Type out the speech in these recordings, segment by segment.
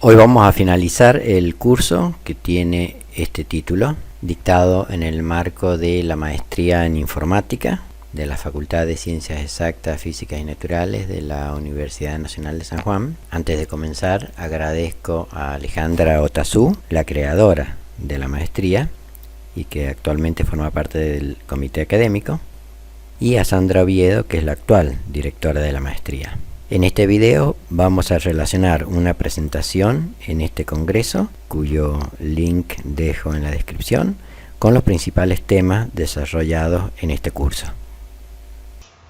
Hoy vamos a finalizar el curso que tiene este título, dictado en el marco de la maestría en informática de la Facultad de Ciencias Exactas, Físicas y Naturales de la Universidad Nacional de San Juan. Antes de comenzar, agradezco a Alejandra Otazú, la creadora de la maestría y que actualmente forma parte del comité académico, y a Sandra Oviedo, que es la actual directora de la maestría. En este video vamos a relacionar una presentación en este congreso, cuyo link dejo en la descripción, con los principales temas desarrollados en este curso.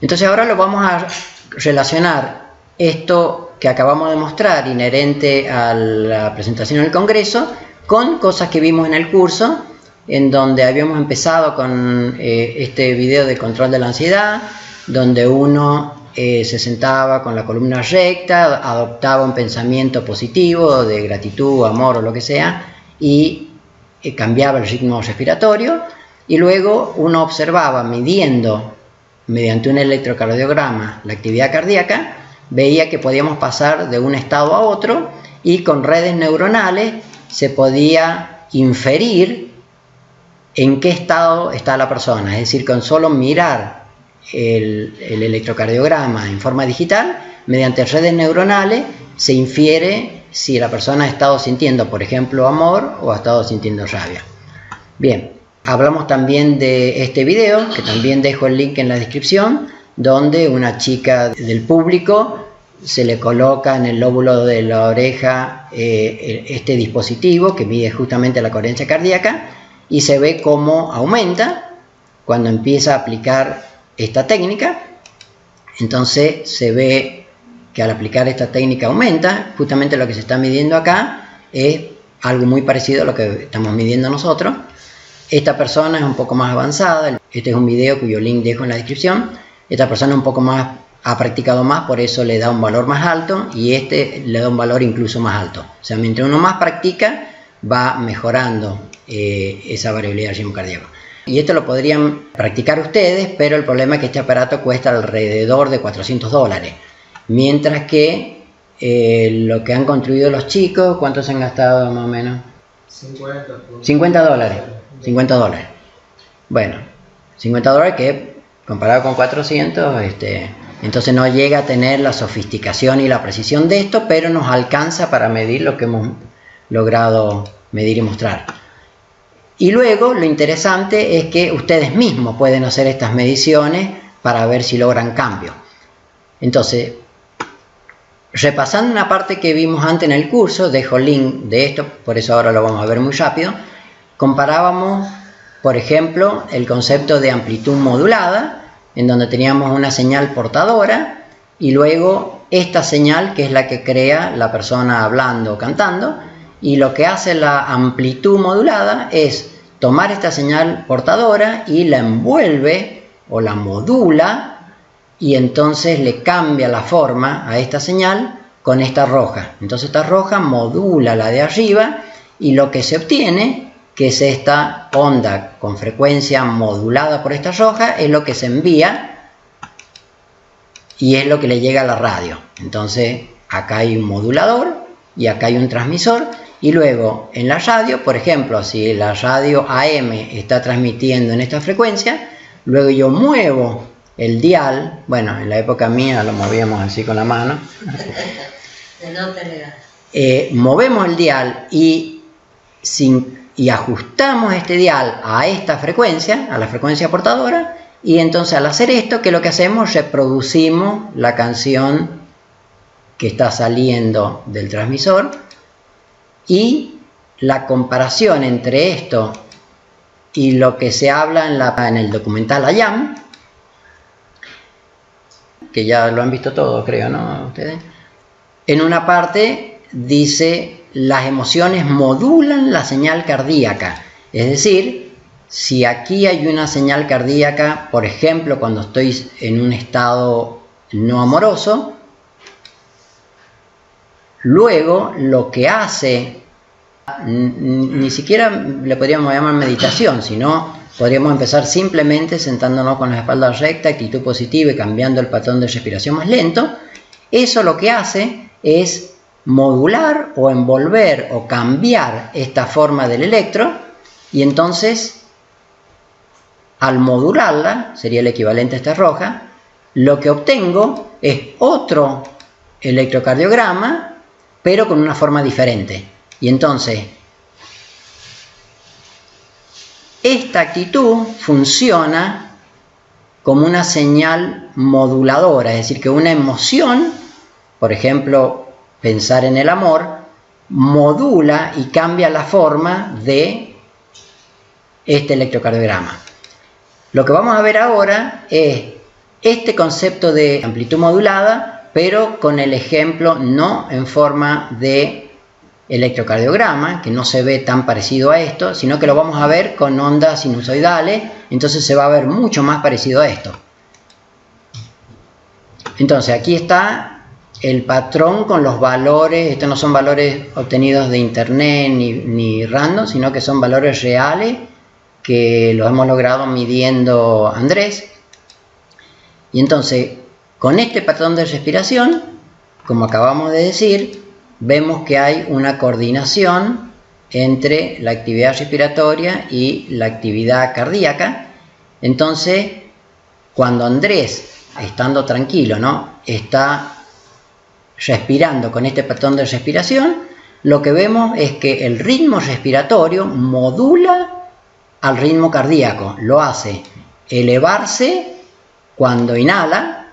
Entonces ahora lo vamos a relacionar esto que acabamos de mostrar, inherente a la presentación del congreso, con cosas que vimos en el curso, en donde habíamos empezado con este video de control de la ansiedad, donde uno se sentaba con la columna recta, adoptaba un pensamiento positivo de gratitud, amor o lo que sea, y cambiaba el ritmo respiratorio, y luego uno observaba, midiendo mediante un electrocardiograma la actividad cardíaca, veía que podíamos pasar de un estado a otro, y con redes neuronales se podía inferir en qué estado está la persona, es decir, con solo mirar el electrocardiograma en forma digital, mediante redes neuronales se infiere si la persona ha estado sintiendo, por ejemplo, amor o ha estado sintiendo rabia. Bien, hablamos también de este video, que también dejo el link en la descripción, donde una chica del público se le coloca en el lóbulo de la oreja este dispositivo que mide justamente la coherencia cardíaca, y se ve cómo aumenta cuando empieza a aplicar esta técnica. Entonces se ve que al aplicar esta técnica aumenta. Justamente lo que se está midiendo acá es algo muy parecido a lo que estamos midiendo nosotros. Esta persona es un poco más avanzada. Este es un video cuyo link dejo en la descripción. Esta persona un poco más ha practicado más, por eso le da un valor más alto, y este le da un valor incluso más alto. O sea, mientras uno más practica, va mejorando esa variabilidad del ritmo cardíaco. Y esto lo podrían practicar ustedes, pero el problema es que este aparato cuesta alrededor de $400. Mientras que lo que han construido los chicos, ¿cuántos han gastado más o menos? $50. $50. Bueno, $50 que comparado con 400, entonces no llega a tener la sofisticación y la precisión de esto, pero nos alcanza para medir lo que hemos logrado medir y mostrar. Y luego lo interesante es que ustedes mismos pueden hacer estas mediciones para ver si logran cambio. Entonces, repasando una parte que vimos antes en el curso, dejo el link de esto, por eso ahora lo vamos a ver muy rápido. Comparábamos, por ejemplo, el concepto de amplitud modulada, en donde teníamos una señal portadora, y luego esta señal que es la que crea la persona hablando o cantando. Y lo que hace la amplitud modulada es tomar esta señal portadora y la envuelve o la modula, y entonces le cambia la forma a esta señal con esta roja. Entonces esta roja modula la de arriba, y lo que se obtiene, que es esta onda con frecuencia modulada por esta roja, es lo que se envía y es lo que le llega a la radio. Entonces acá hay un modulador y acá hay un transmisor. Y luego en la radio, por ejemplo, si la radio AM está transmitiendo en esta frecuencia, luego yo muevo el dial. Bueno, en la época mía lo movíamos así con la mano. Movemos el dial y ajustamos este dial a esta frecuencia, a la frecuencia portadora, y entonces al hacer esto, ¿qué es lo que hacemos? Reproducimos la canción que está saliendo del transmisor. Y la comparación entre esto y lo que se habla en el documental IAM, que ya lo han visto todos, creo, ¿no? Ustedes. En una parte dice: las emociones modulan la señal cardíaca. Es decir, si aquí hay una señal cardíaca, por ejemplo, cuando estoy en un estado no amoroso, luego lo que hace, ni siquiera le podríamos llamar meditación, sino podríamos empezar simplemente sentándonos con la espalda recta, actitud positiva y cambiando el patrón de respiración más lento. Eso lo que hace es modular o envolver o cambiar esta forma del electro, y entonces al modularla, sería el equivalente a esta roja, lo que obtengo es otro electrocardiograma, pero con una forma diferente. Y entonces esta actitud funciona como una señal moduladora, es decir, que una emoción, por ejemplo, pensar en el amor, modula y cambia la forma de este electrocardiograma. Lo que vamos a ver ahora es este concepto de amplitud modulada, pero con el ejemplo no en forma de electrocardiograma, que no se ve tan parecido a esto, sino que lo vamos a ver con ondas sinusoidales, entonces se va a ver mucho más parecido a esto. Entonces aquí está el patrón con los valores. Estos no son valores obtenidos de internet ni random, sino que son valores reales que los hemos logrado midiendo Andrés. Y entonces con este patrón de respiración, como acabamos de decir, vemos que hay una coordinación entre la actividad respiratoria y la actividad cardíaca. Entonces, cuando Andrés, estando tranquilo, ¿no?, está respirando con este patrón de respiración, lo que vemos es que el ritmo respiratorio modula al ritmo cardíaco, lo hace elevarse cuando inhala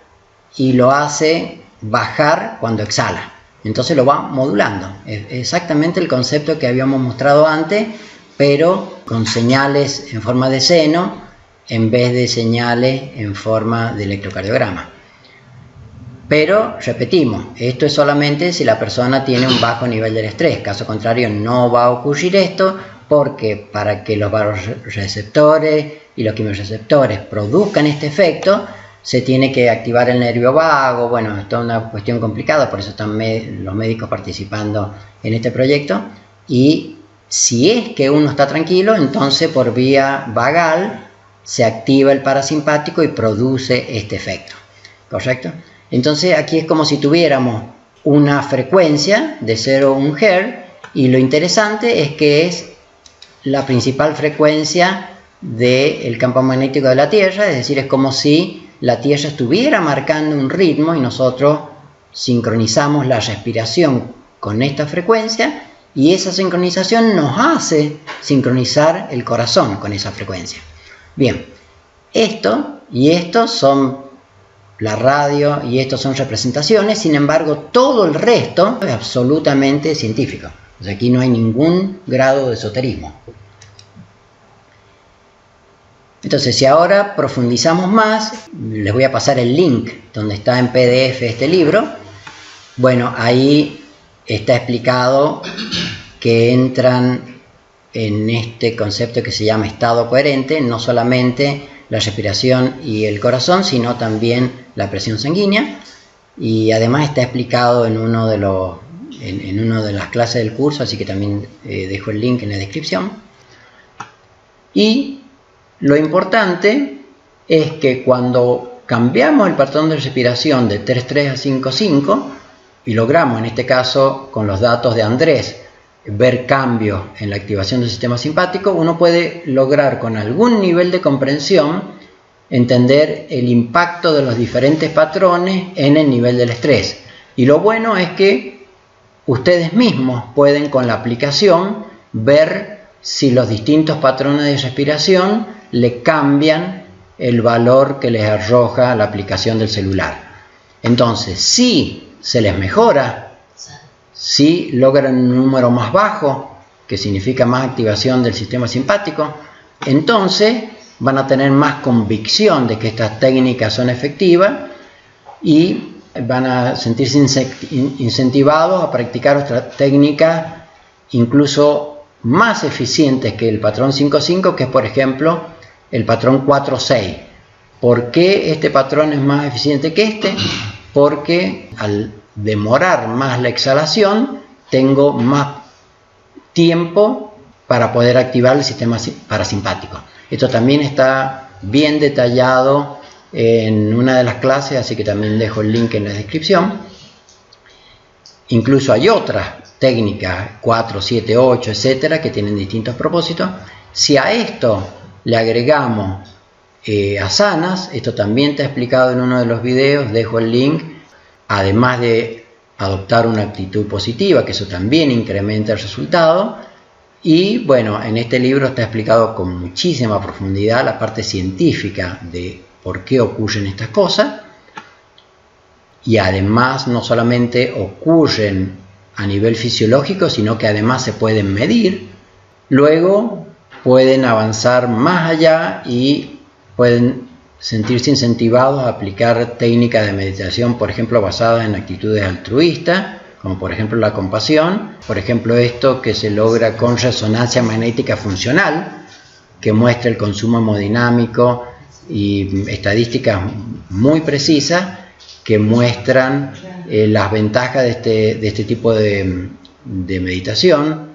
y lo hace bajar cuando exhala. Entonces lo va modulando. Es exactamente el concepto que habíamos mostrado antes, pero con señales en forma de seno en vez de señales en forma de electrocardiograma. Pero repetimos, esto es solamente si la persona tiene un bajo nivel del estrés. Caso contrario no va a ocurrir esto, porque para que los vasoreceptores y los quimioreceptores produzcan este efecto, se tiene que activar el nervio vago. Bueno, esto es una cuestión complicada, por eso están los médicos participando en este proyecto. Y si es que uno está tranquilo, entonces por vía vagal se activa el parasimpático y produce este efecto, ¿correcto? Entonces aquí es como si tuviéramos una frecuencia de 0 a 1 Hz, y lo interesante es que es la principal frecuencia del campo magnético de la Tierra, es decir, es como si la Tierra estuviera marcando un ritmo y nosotros sincronizamos la respiración con esta frecuencia, y esa sincronización nos hace sincronizar el corazón con esa frecuencia. Bien, esto y esto son la radio y esto son representaciones. Sin embargo, todo el resto es absolutamente científico. O sea, aquí no hay ningún grado de esoterismo. Entonces, si ahora profundizamos más, les voy a pasar el link donde está en PDF este libro. Bueno, ahí está explicado que entran en este concepto que se llama estado coherente, no solamente la respiración y el corazón, sino también la presión sanguínea, y además está explicado en una de las clases del curso, así que también dejo el link en la descripción. Y lo importante es que cuando cambiamos el patrón de respiración de 3-3 a 5-5 y logramos, en este caso con los datos de Andrés, ver cambios en la activación del sistema simpático, uno puede lograr con algún nivel de comprensión entender el impacto de los diferentes patrones en el nivel del estrés. Y lo bueno es que ustedes mismos pueden, con la aplicación, ver si los distintos patrones de respiración le cambian el valor que les arroja la aplicación del celular. Entonces, si se les mejora, si logran un número más bajo, que significa más activación del sistema simpático, entonces van a tener más convicción de que estas técnicas son efectivas y van a sentirse incentivados a practicar otras técnicas incluso más eficientes que el patrón 5-5, que es, por ejemplo, el patrón 4-6. ¿Por qué este patrón es más eficiente que este? Porque al demorar más la exhalación, tengo más tiempo para poder activar el sistema parasimpático. Esto también está bien detallado en una de las clases, así que también dejo el link en la descripción. incluso hay otras técnicas, 4, 7, 8, etcétera, que tienen distintos propósitos. Si a esto le agregamos asanas, esto también está explicado en uno de los videos, dejo el link, además de adoptar una actitud positiva, que eso también incrementa el resultado. Y bueno, en este libro está explicado con muchísima profundidad la parte científica de por qué ocurren estas cosas. Y además no solamente ocurren a nivel fisiológico, sino que además se pueden medir. Luego pueden avanzar más allá y pueden sentirse incentivados a aplicar técnicas de meditación, por ejemplo, basadas en actitudes altruistas, como por ejemplo la compasión. Por ejemplo, esto que se logra con resonancia magnética funcional, que muestra el consumo hemodinámico y estadísticas muy precisas que muestran las ventajas de este tipo de meditación.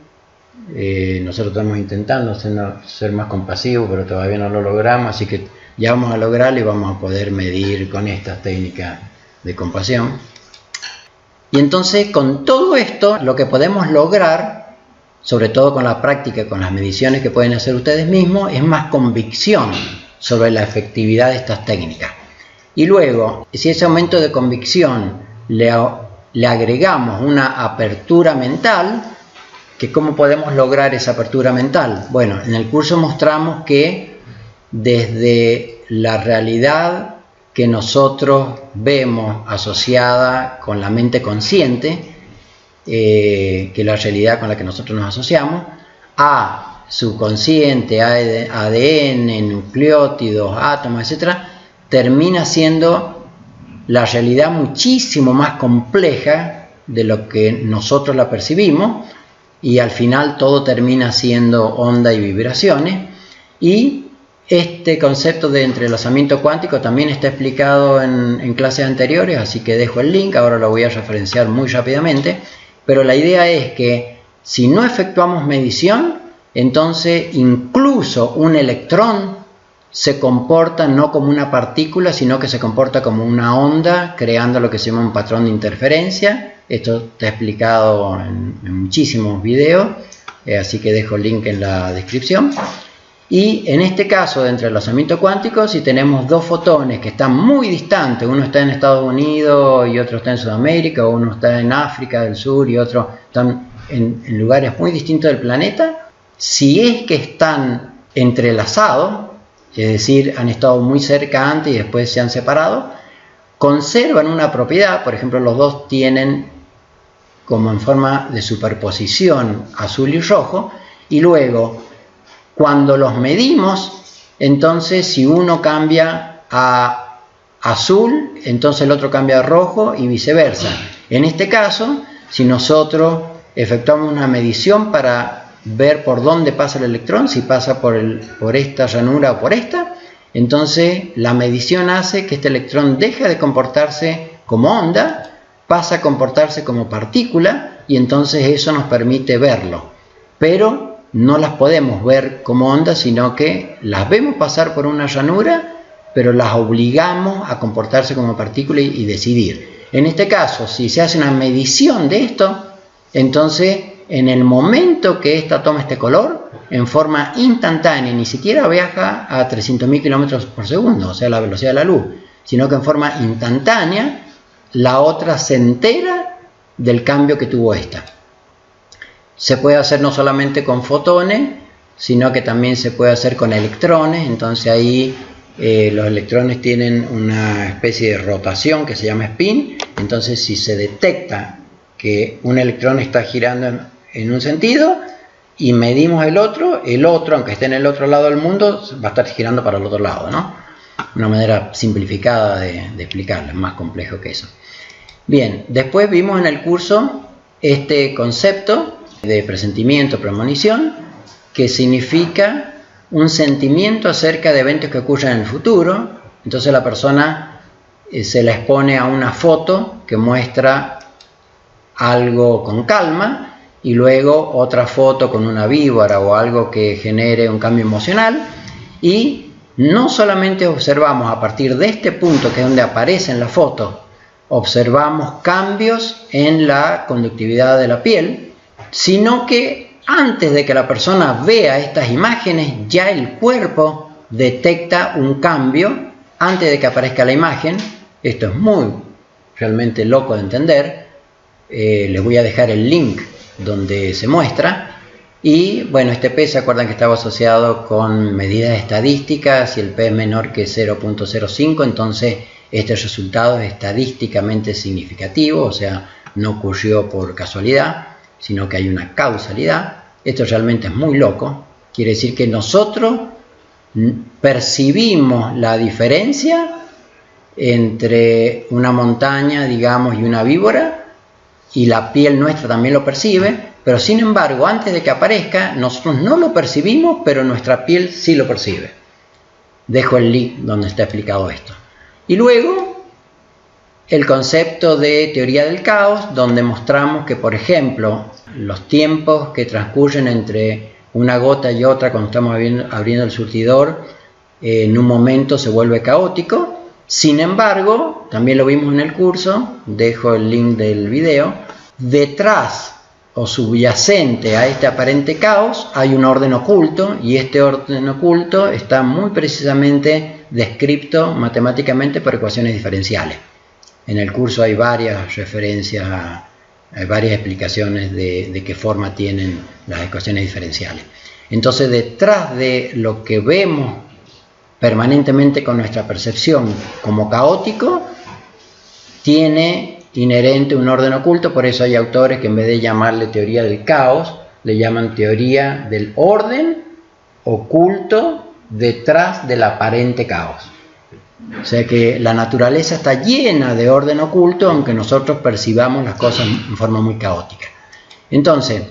Nosotros estamos intentando ser más compasivos, pero todavía no lo logramos, así que ya vamos a lograrlo y vamos a poder medir con estas técnicas de compasión. Y entonces, con todo esto, lo que podemos lograr, sobre todo con la práctica, con las mediciones que pueden hacer ustedes mismos, es más convicción sobre la efectividad de estas técnicas. Y luego, si ese aumento de convicción le agregamos una apertura mental, que ¿cómo podemos lograr esa apertura mental? Bueno, en el curso mostramos que desde la realidad que nosotros vemos asociada con la mente consciente, que es la realidad con la que nosotros nos asociamos, a subconsciente, ADN, nucleótidos, átomos, etc., termina siendo la realidad muchísimo más compleja de lo que nosotros la percibimos, y al final todo termina siendo onda y vibraciones. Y este concepto de entrelazamiento cuántico también está explicado en clases anteriores, así que dejo el link, ahora lo voy a referenciar muy rápidamente, pero la idea es que si no efectuamos medición, entonces incluso un electrón se comporta no como una partícula, sino que se comporta como una onda, creando lo que se llama un patrón de interferencia. Esto está explicado en muchísimos videos, así que dejo el link en la descripción. Y en este caso de entrelazamiento cuántico, si tenemos dos fotones que están muy distantes, uno está en Estados Unidos y otro está en Sudamérica, o uno está en África del Sur y otro están en lugares muy distintos del planeta, si es que están entrelazados, es decir, han estado muy cerca antes y después se han separado, conservan una propiedad. Por ejemplo, los dos tienen como en forma de superposición azul y rojo, y luego cuando los medimos, entonces si uno cambia a azul, entonces el otro cambia a rojo y viceversa. En este caso, si nosotros efectuamos una medición para ver por dónde pasa el electrón, si pasa por esta ranura o por esta, entonces la medición hace que este electrón deje de comportarse como onda, pasa a comportarse como partícula, y entonces eso nos permite verlo. Pero no las podemos ver como onda, sino que las vemos pasar por una ranura, pero las obligamos a comportarse como partícula y decidir. En este caso, si se hace una medición de esto, entonces en el momento que esta toma este color, en forma instantánea, ni siquiera viaja a 300.000 kilómetros por segundo, o sea, la velocidad de la luz, sino que en forma instantánea, la otra se entera del cambio que tuvo esta. Se puede hacer no solamente con fotones, sino que también se puede hacer con electrones. Entonces ahí los electrones tienen una especie de rotación que se llama spin. Entonces si se detecta que un electrón está girando en un sentido y medimos el otro, aunque esté en el otro lado del mundo, va a estar girando para el otro lado, ¿no? Una manera simplificada de explicarlo, es más complejo que eso. Bien, después vimos en el curso este concepto de presentimiento, premonición, que significa un sentimiento acerca de eventos que ocurren en el futuro. Entonces la persona se la expone a una foto que muestra algo con calma, y luego otra foto con una víbora o algo que genere un cambio emocional, y no solamente observamos a partir de este punto, que es donde aparece en la foto, observamos cambios en la conductividad de la piel, sino que antes de que la persona vea estas imágenes, ya el cuerpo detecta un cambio antes de que aparezca la imagen. Esto es realmente loco de entender. Les voy a dejar el link donde se muestra. Y bueno, este P, ¿se acuerdan que estaba asociado con medidas estadísticas? Si el P es menor que 0.05, entonces este resultado es estadísticamente significativo, o sea, no ocurrió por casualidad, sino que hay una causalidad. Esto realmente es muy loco. Quiere decir que nosotros percibimos la diferencia entre una montaña, digamos, y una víbora, y la piel nuestra también lo percibe, pero sin embargo, antes de que aparezca, nosotros no lo percibimos, pero nuestra piel sí lo percibe. Dejo el link donde está explicado esto. Y luego, el concepto de teoría del caos, donde mostramos que, por ejemplo, los tiempos que transcurren entre una gota y otra cuando estamos abriendo el surtidor, en un momento se vuelve caótico. Sin embargo, también lo vimos en el curso, dejo el link del video, detrás o subyacente a este aparente caos hay un orden oculto, y este orden oculto está muy precisamente descrito matemáticamente por ecuaciones diferenciales. En el curso hay varias referencias, hay varias explicaciones de qué forma tienen las ecuaciones diferenciales. Entonces, detrás de lo que vemos permanentemente con nuestra percepción como caótico, tiene inherente un orden oculto. Por eso hay autores que en vez de llamarle teoría del caos, le llaman teoría del orden oculto detrás del aparente caos. O sea que la naturaleza está llena de orden oculto, aunque nosotros percibamos las cosas en forma muy caótica. Entonces,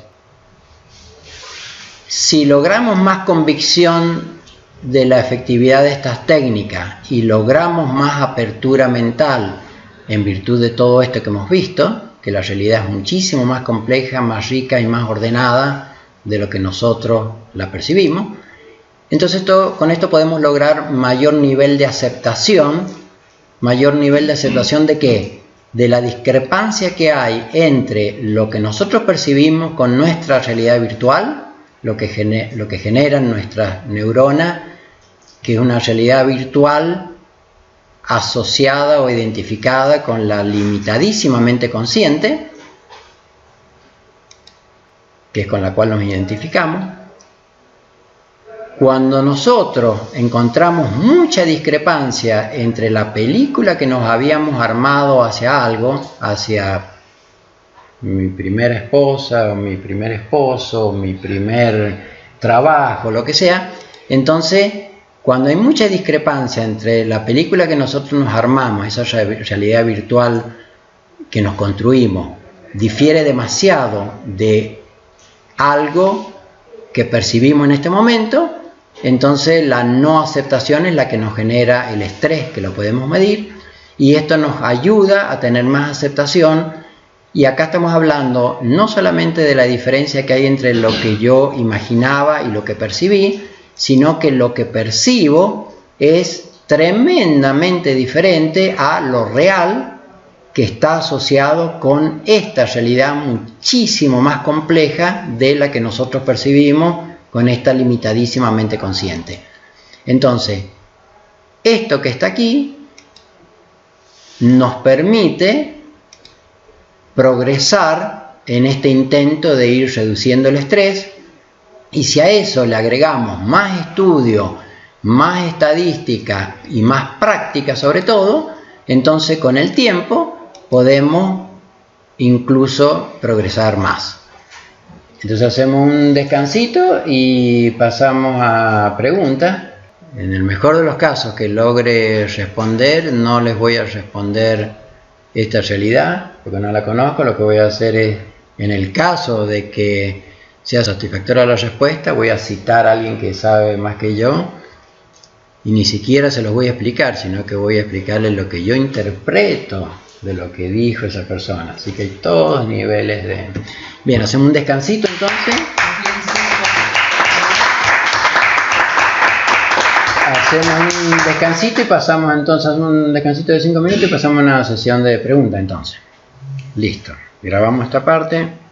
si logramos más convicción de la efectividad de estas técnicas y logramos más apertura mental en virtud de todo esto que hemos visto, que la realidad es muchísimo más compleja, más rica y más ordenada de lo que nosotros la percibimos, entonces con esto podemos lograr mayor nivel de aceptación. ¿Mayor nivel de aceptación de qué? De la discrepancia que hay entre lo que nosotros percibimos con nuestra realidad virtual, lo que generan nuestras neuronas, que es una realidad virtual asociada o identificada con la limitadísima mente consciente, que es con la cual nos identificamos. Cuando nosotros encontramos mucha discrepancia entre la película que nos habíamos armado hacia algo, hacia mi primera esposa, o mi primer esposo, o mi primer trabajo, lo que sea, entonces, cuando hay mucha discrepancia entre la película que nosotros nos armamos, esa realidad virtual que nos construimos, difiere demasiado de algo que percibimos en este momento, entonces la no aceptación es la que nos genera el estrés, que lo podemos medir, y esto nos ayuda a tener más aceptación. Y acá estamos hablando no solamente de la diferencia que hay entre lo que yo imaginaba y lo que percibí, sino que lo que percibo es tremendamente diferente a lo real, que está asociado con esta realidad muchísimo más compleja de la que nosotros percibimos con esta limitadísima mente consciente. Entonces, esto que está aquí nos permite progresar en este intento de ir reduciendo el estrés, y si a eso le agregamos más estudio, más estadística y más práctica sobre todo, entonces con el tiempo podemos incluso progresar más. Entonces hacemos un descansito y pasamos a preguntas. En el mejor de los casos que logre responder, no les voy a responder esta realidad porque no la conozco. Lo que voy a hacer es, en el caso de que sea satisfactoria la respuesta, voy a citar a alguien que sabe más que yo, y ni siquiera se los voy a explicar, sino que voy a explicarles lo que yo interpreto de lo que dijo esa persona. Así que hay todos niveles de... Bien, hacemos un descansito entonces. hacemos un descansito y pasamos entonces un descansito de 5 minutos y pasamos a una sesión de preguntas entonces. Listo. Grabamos esta parte.